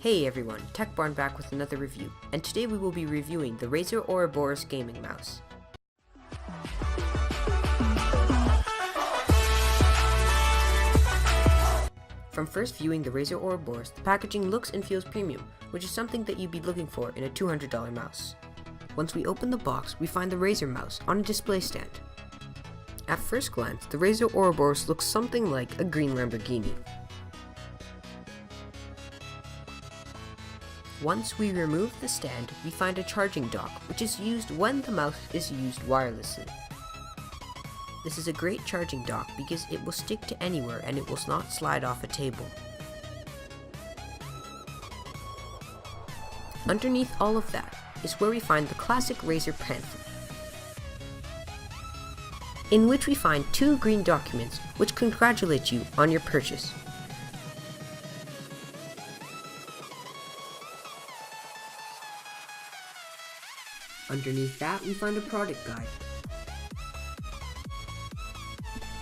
Hey everyone, TechBarn back with another review, and today we will be reviewing the Razer Ouroboros gaming mouse. From first viewing the Razer Ouroboros, the packaging looks and feels premium, which is something that you'd be looking for in a $200 mouse. Once we open the box, we find the Razer mouse on a display stand. At first glance, the Razer Ouroboros looks something like a green Lamborghini. Once we remove the stand, we find a charging dock, which is used when the mouse is used wirelessly. This is a great charging dock because it will stick to anywhere and it will not slide off a table. Underneath all of that is where we find the classic Razer pen, in which we find two green documents which congratulate you on your purchase. Underneath that, we find a product guide.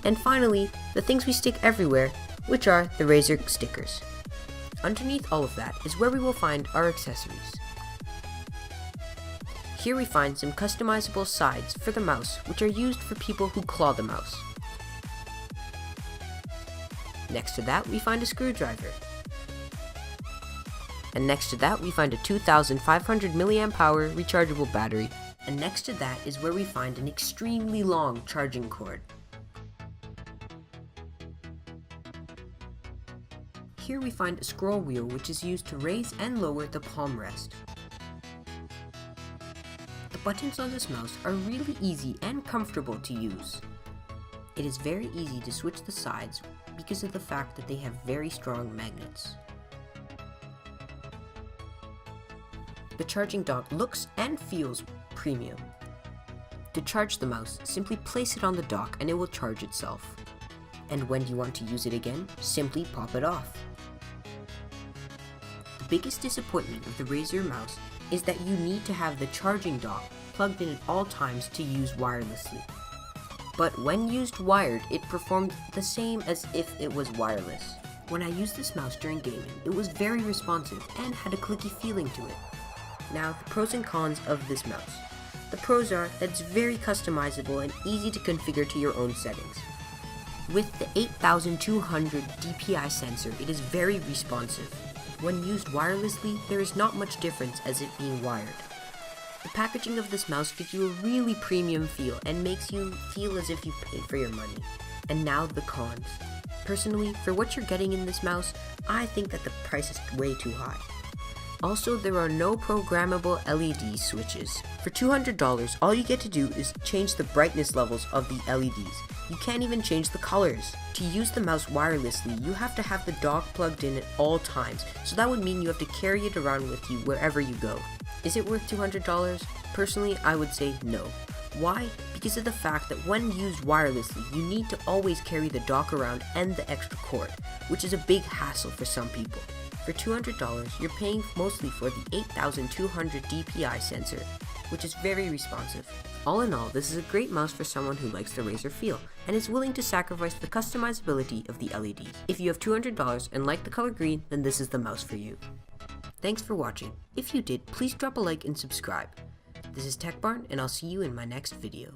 And finally, the things we stick everywhere, which are the Razer stickers. Underneath all of that is where we will find our accessories. Here we find some customizable sides for the mouse, which are used for people who claw the mouse. Next to that, we find a screwdriver. And next to that, we find a 2500 mAh rechargeable battery. And next to that is where we find an extremely long charging cord. Here we find a scroll wheel which is used to raise and lower the palm rest. The buttons on this mouse are really easy and comfortable to use. It is very easy to switch the sides because of the fact that they have very strong magnets. The charging dock looks and feels premium. To charge the mouse, simply place it on the dock and it will charge itself. And when you want to use it again, simply pop it off. The biggest disappointment of the Razer mouse is that you need to have the charging dock plugged in at all times to use wirelessly. But when used wired, it performed the same as if it was wireless. When I used this mouse during gaming, it was very responsive and had a clicky feeling to it. Now, the pros and cons of this mouse. The pros are that it's very customizable and easy to configure to your own settings. With the 8200 DPI sensor, it is very responsive. When used wirelessly, there is not much difference as it being wired. The packaging of this mouse gives you a really premium feel and makes you feel as if you paid for your money. And now the cons. Personally, for what you're getting in this mouse, I think that the price is way too high. Also, there are no programmable LED switches. For $200, all you get to do is change the brightness levels of the LEDs. You can't even change the colors. To use the mouse wirelessly, you have to have the dock plugged in at all times, so that would mean you have to carry it around with you wherever you go. Is it worth $200? Personally, I would say no. Why? Because of the fact that when used wirelessly, you need to always carry the dock around and the extra cord, which is a big hassle for some people. For $200, you're paying mostly for the 8200 DPI sensor, which is very responsive. All in all, this is a great mouse for someone who likes the Razer feel, and is willing to sacrifice the customizability of the LEDs. If you have $200 and like the color green, then this is the mouse for you. Thanks for watching. If you did, please drop a like and subscribe. This is TechBarn, and I'll see you in my next video.